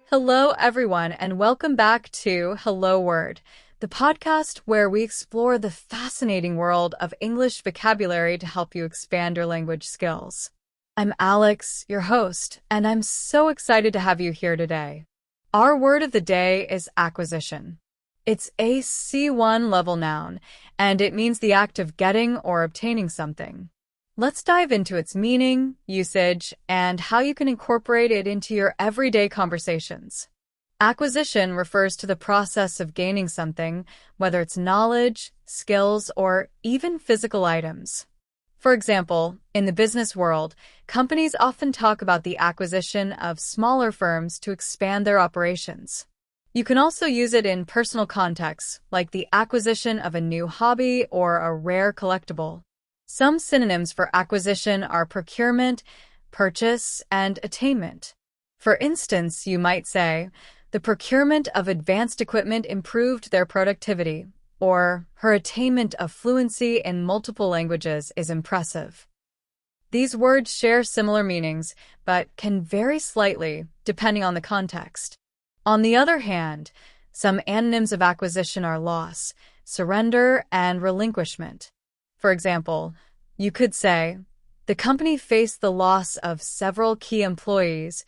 Hello, everyone, and welcome back to Hello Word, the podcast where we explore the fascinating world of English vocabulary to help you expand your language skills. I'm Alex, your host, and I'm so excited to have you here today. Our word of the day is acquisition. It's a C1 level noun, and it means the act of getting or obtaining something. Let's dive into its meaning, usage, and how you can incorporate it into your everyday conversations. Acquisition refers to the process of gaining something, whether it's knowledge, skills, or even physical items. For example, in the business world, companies often talk about the acquisition of smaller firms to expand their operations. You can also use it in personal contexts, like the acquisition of a new hobby or a rare collectible. Some synonyms for acquisition are procurement, purchase, and attainment. For instance, you might say, the procurement of advanced equipment improved their productivity, or her attainment of fluency in multiple languages is impressive. These words share similar meanings, but can vary slightly depending on the context. On the other hand, some antonyms of acquisition are loss, surrender, and relinquishment. For example, you could say, the company faced the loss of several key employees,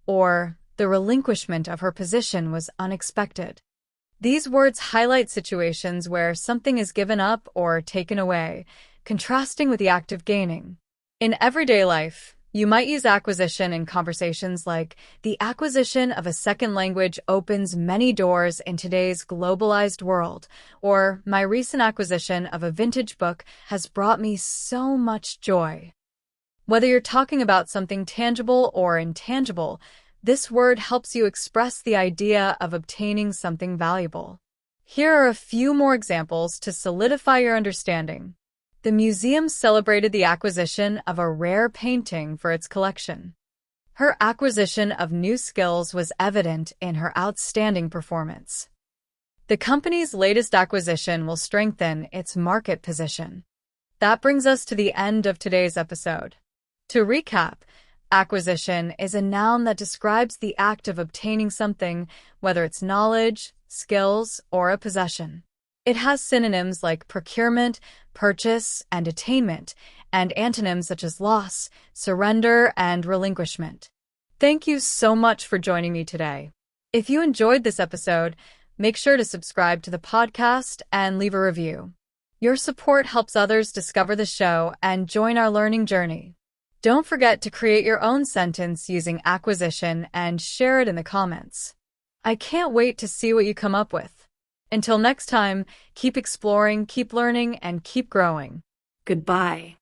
or the relinquishment of her position was unexpected. These words highlight situations where something is given up or taken away, contrasting with the act of gaining. In everyday life, you might use acquisition in conversations like, the acquisition of a second language opens many doors in today's globalized world, or my recent acquisition of a vintage book has brought me so much joy. Whether you're talking about something tangible or intangible, this word helps you express the idea of obtaining something valuable. Here are a few more examples to solidify your understanding. The museum celebrated the acquisition of a rare painting for its collection. Her acquisition of new skills was evident in her outstanding performance. The company's latest acquisition will strengthen its market position. That brings us to the end of today's episode. To recap, acquisition is a noun that describes the act of obtaining something, whether it's knowledge, skills, or a possession. It has synonyms like procurement, purchase, and attainment, and antonyms such as loss, surrender, and relinquishment. Thank you so much for joining me today. If you enjoyed this episode, make sure to subscribe to the podcast and leave a review. Your support helps others discover the show and join our learning journey. Don't forget to create your own sentence using acquisition and share it in the comments. I can't wait to see what you come up with. Until next time, keep exploring, keep learning, and keep growing. Goodbye.